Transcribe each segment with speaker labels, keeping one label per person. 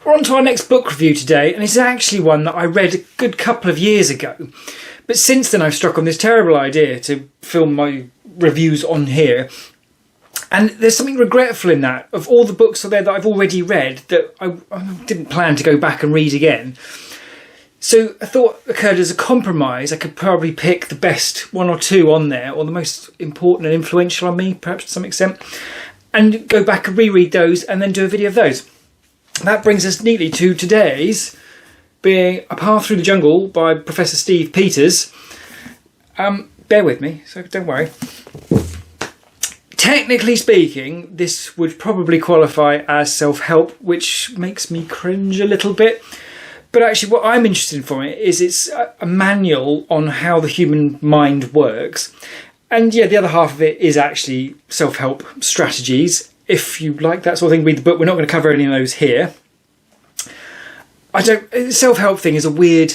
Speaker 1: We're on to our next book review today, and it's actually one that I read a good couple of years ago. But since then I've struck on this terrible idea to film my reviews on here. And there's something regretful in that. Of all the books there that I've already read, that I didn't plan to go back and read again. So a thought occurred as a compromise. I could probably pick the best one or two on there, or the most important and influential on me, perhaps to some extent, and go back and reread those and then do a video of those. That brings us neatly to today's, being A Path Through the Jungle by Professor Steve Peters. Bear with me, so don't worry. Technically speaking, this would probably qualify as self-help, which makes me cringe a little bit. But actually what I'm interested in from it is it's a manual on how the human mind works. And yeah, the other half of it is actually self-help strategies. If you like that sort of thing, read the book. We're not going to cover any of those here. Self-help thing is a weird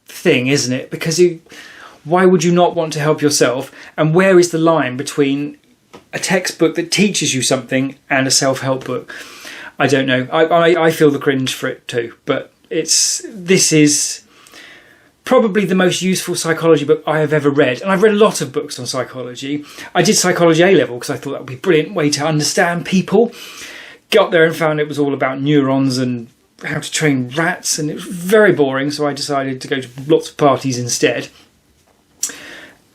Speaker 1: thing, isn't it? Because why would you not want to help yourself? And where is the line between a textbook that teaches you something and a self-help book? I don't know. I feel the cringe for it too. But this is probably the most useful psychology book I have ever read. And I've read a lot of books on psychology. I did psychology A-level because I thought that would be a brilliant way to understand people. Got there and found it was all about neurons and how to train rats, and it was very boring, so I decided to go to lots of parties instead.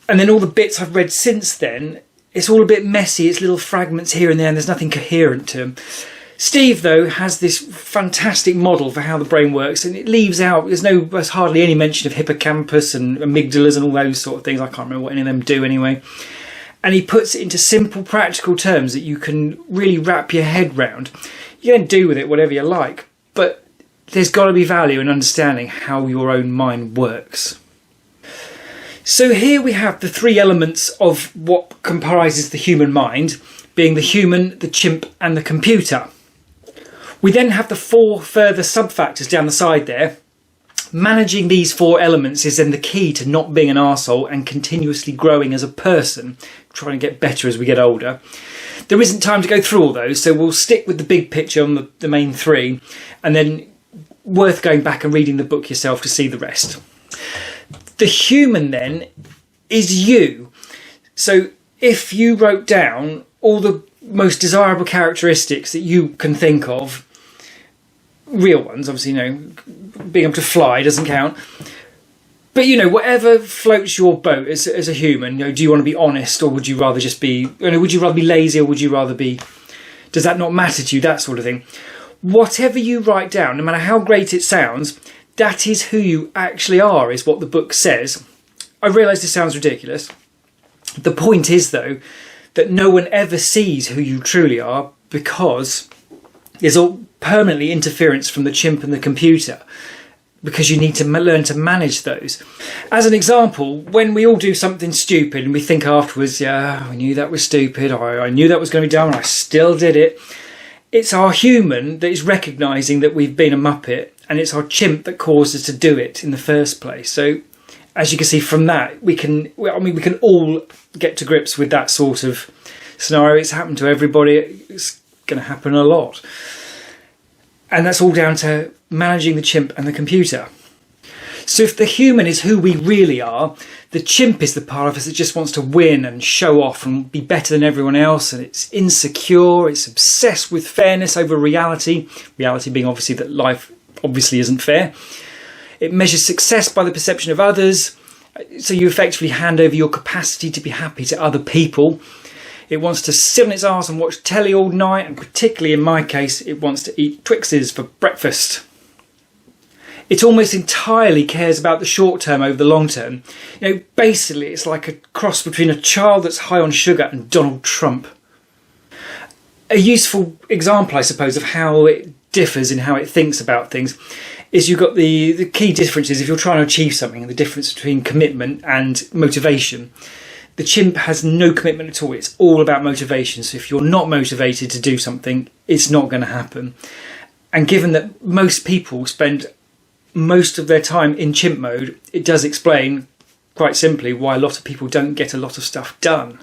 Speaker 1: And then all the bits I've read since then, it's all a bit messy. It's little fragments here and there, and there's nothing coherent to them. Steve, though, has this fantastic model for how the brain works, and it leaves out, there's hardly any mention of hippocampus and amygdalas and all those sort of things. I can't remember what any of them do anyway. And he puts it into simple, practical terms that you can really wrap your head round. You can do with it whatever you like, but there's got to be value in understanding how your own mind works. So here we have the three elements of what comprises the human mind, being the human, the chimp and the computer. We then have the four further sub-factors down the side there. Managing these four elements is then the key to not being an arsehole and continuously growing as a person, trying to get better as we get older. There isn't time to go through all those, so we'll stick with the big picture on the main three, and then worth going back and reading the book yourself to see the rest. The human then is you. So if you wrote down all the most desirable characteristics that you can think of, real ones, obviously, being able to fly doesn't count, but whatever floats your boat as a human, do you want to be honest, or would you rather just be, would you rather be lazy, or would you rather be, does that not matter to you, that sort of thing? Whatever you write down, no matter how great it sounds, that is who you actually are, is what the book says. I realise this sounds ridiculous. The point is, though, that no one ever sees who you truly are, because there's all permanently interference from the chimp and the computer, because you need to learn to manage those. As an example, when we all do something stupid and we think afterwards, yeah, I knew that was stupid, or I knew that was going to be dumb and I still did it. It's our human that is recognising that we've been a muppet, and it's our chimp that caused us to do it in the first place. So as you can see from that, we can all get to grips with that sort of scenario. It's happened to everybody. It's going to happen a lot. And that's all down to managing the chimp and the computer. So if the human is who we really are, the chimp is the part of us that just wants to win and show off and be better than everyone else, and it's insecure, it's obsessed with fairness over reality, reality being obviously that life obviously isn't fair. It measures success by the perception of others, so you effectively hand over your capacity to be happy to other people. It wants to sit on its arse and watch telly all night, and particularly in my case, it wants to eat Twixes for breakfast. It almost entirely cares about the short term over the long term. Basically, it's like a cross between a child that's high on sugar and Donald Trump. A useful example, I suppose, of how it differs in how it thinks about things is you've got the key differences if you're trying to achieve something, and the difference between commitment and motivation. The chimp has no commitment at all. It's all about motivation. So if you're not motivated to do something, it's not going to happen. And given that most people spend most of their time in chimp mode, it does explain quite simply why a lot of people don't get a lot of stuff done.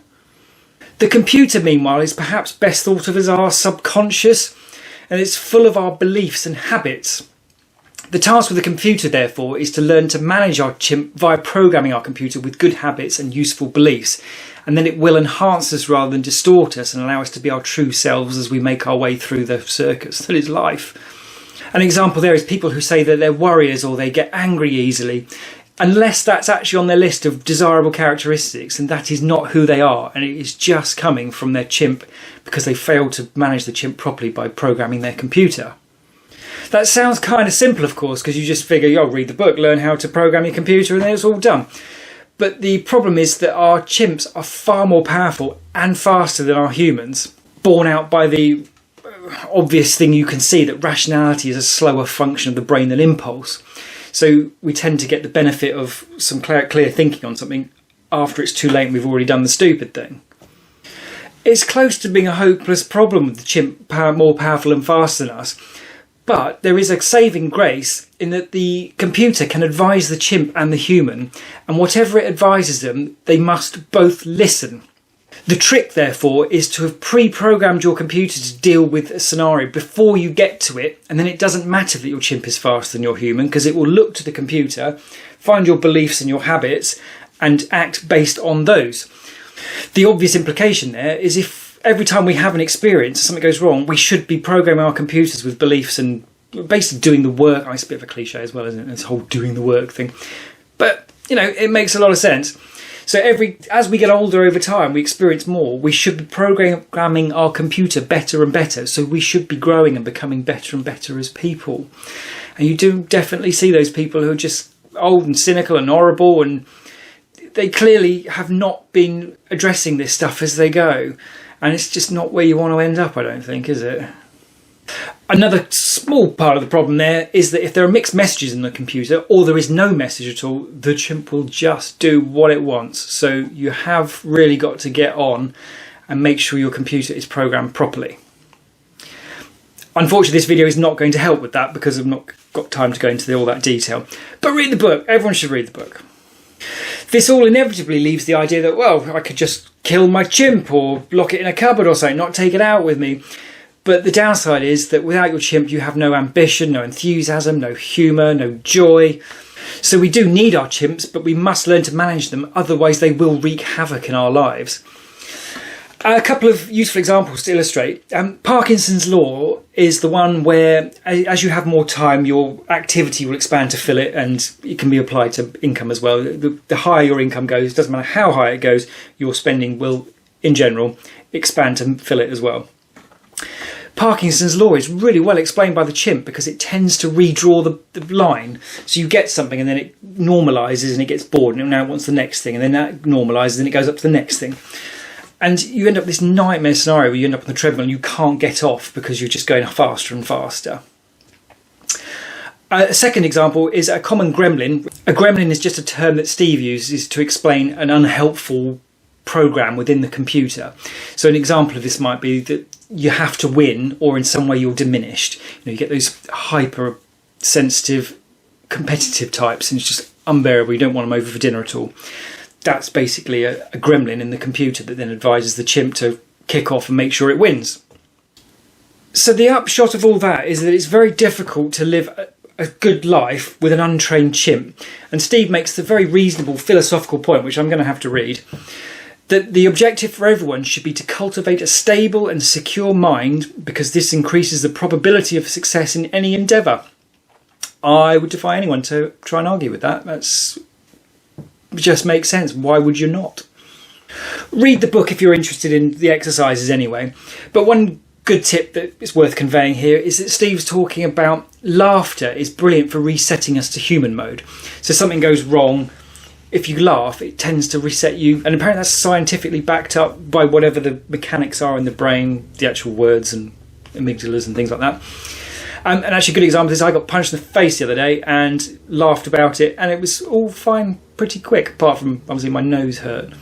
Speaker 1: The computer, meanwhile, is perhaps best thought of as our subconscious. and it's full of our beliefs and habits. The task with the computer, therefore, is to learn to manage our chimp via programming our computer with good habits and useful beliefs, and then it will enhance us rather than distort us and allow us to be our true selves as we make our way through the circus that is life. An example there is people who say that they're worriers or they get angry easily. Unless that's actually on their list of desirable characteristics, and that is not who they are, and it is just coming from their chimp because they failed to manage the chimp properly by programming their computer. That sounds kind of simple, of course, because you just figure, oh, read the book, learn how to program your computer, and then it's all done. But the problem is that our chimps are far more powerful and faster than our humans, borne out by the obvious thing you can see, that rationality is a slower function of the brain than impulse. So we tend to get the benefit of some clear thinking on something after it's too late and we've already done the stupid thing. It's close to being a hopeless problem with the chimp more powerful and faster than us, but there is a saving grace in that the computer can advise the chimp and the human, and whatever it advises them, they must both listen. The trick, therefore, is to have pre-programmed your computer to deal with a scenario before you get to it, and then it doesn't matter that your chimp is faster than your human, because it will look to the computer, find your beliefs and your habits, and act based on those. The obvious implication there is if every time we have an experience, something goes wrong, we should be programming our computers with beliefs and basically doing the work. It's a bit of a cliche as well, isn't it? This whole doing the work thing. But, it makes a lot of sense. So as we get older over time, we experience more, we should be programming our computer better and better. So we should be growing and becoming better and better as people. And you do definitely see those people who are just old and cynical and horrible, and they clearly have not been addressing this stuff as they go. And it's just not where you want to end up, I don't think, is it? Another small part of the problem there is that if there are mixed messages in the computer, or there is no message at all, the chimp will just do what it wants. So you have really got to get on and make sure your computer is programmed properly. Unfortunately, this video is not going to help with that because I've not got time to go into all that detail. But read the book. Everyone should read the book. This all inevitably leaves the idea that, well, I could just kill my chimp or lock it in a cupboard or something, not take it out with me. But the downside is that without your chimp, you have no ambition, no enthusiasm, no humour, no joy. So we do need our chimps, but we must learn to manage them, otherwise they will wreak havoc in our lives. A couple of useful examples to illustrate. Parkinson's law is the one where, as you have more time, your activity will expand to fill it, and it can be applied to income as well. The higher your income goes, doesn't matter how high it goes, your spending will, in general, expand to fill it as well. Parkinson's law is really well explained by the chimp because it tends to redraw the line. So you get something and then it normalises and it gets bored and now it wants the next thing, and then that normalises and it goes up to the next thing. And you end up with this nightmare scenario where you end up on the treadmill and you can't get off because you're just going faster and faster. A second example is a common gremlin. A gremlin is just a term that Steve uses to explain an unhelpful program within the computer. So an example of this might be that you have to win, or in some way you're diminished. You get those hyper sensitive competitive types and it's just unbearable. You don't want them over for dinner at all. That's basically a gremlin in the computer that then advises the chimp to kick off and make sure it wins. So the upshot of all that is that it's very difficult to live a good life with an untrained chimp. And Steve makes the very reasonable philosophical point, which I'm going to have to read, that the objective for everyone should be to cultivate a stable and secure mind because this increases the probability of success in any endeavour. I would defy anyone to try and argue with that. That's just makes sense. Why would you not? Read the book if you're interested in the exercises anyway. But one good tip that is worth conveying here is that Steve's talking about laughter is brilliant for resetting us to human mode. So something goes wrong, if you laugh, it tends to reset you. And apparently that's scientifically backed up by whatever the mechanics are in the brain, the actual words and amygdalas and things like that. And actually a good example is I got punched in the face the other day and laughed about it, and it was all fine pretty quick, apart from obviously my nose hurt.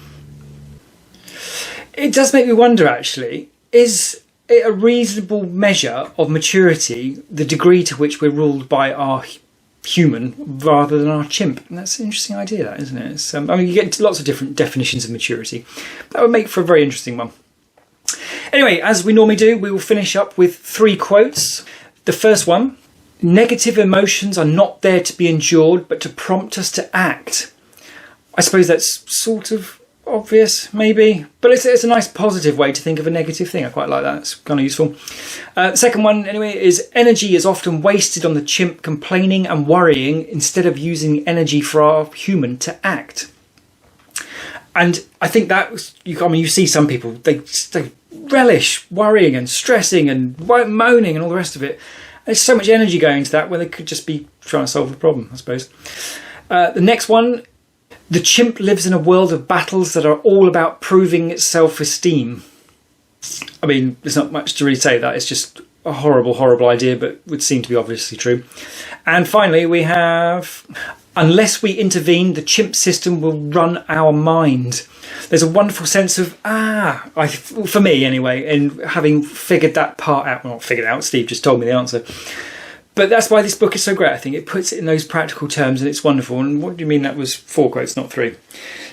Speaker 1: It does make me wonder, actually, is it a reasonable measure of maturity, the degree to which we're ruled by our human rather than our chimp? And that's an interesting idea, that, isn't it? You get lots of different definitions of maturity. That would make for a very interesting one. Anyway, as we normally do, we will finish up with 3 quotes. The first one, negative emotions are not there to be endured, but to prompt us to act. I suppose that's sort of obvious, maybe, but it's a nice positive way to think of a negative thing. I quite like that. It's kind of useful. The second one, anyway, is energy is often wasted on the chimp complaining and worrying instead of using energy for our human to act. And I think that, you see some people, they relish worrying and stressing and moaning and all the rest of it. There's so much energy going into that when they could just be trying to solve the problem, I suppose. The next one, the chimp lives in a world of battles that are all about proving its self-esteem. I mean, there's not much to really say that. It's just a horrible, horrible idea, but would seem to be obviously true. And finally, we have, unless we intervene, the chimp system will run our mind. There's a wonderful sense of, for me anyway, in having figured that part out. Well, not figured out, Steve just told me the answer. But that's why this book is so great, I think. It puts it in those practical terms and it's wonderful. And what do you mean that was 4 quotes, not 3?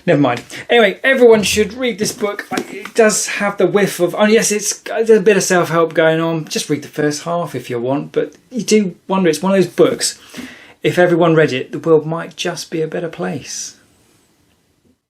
Speaker 1: Never mind. Anyway, everyone should read this book. It does have the whiff of, there's a bit of self-help going on. Just read the first half if you want. But you do wonder, it's one of those books, if everyone read it, the world might just be a better place.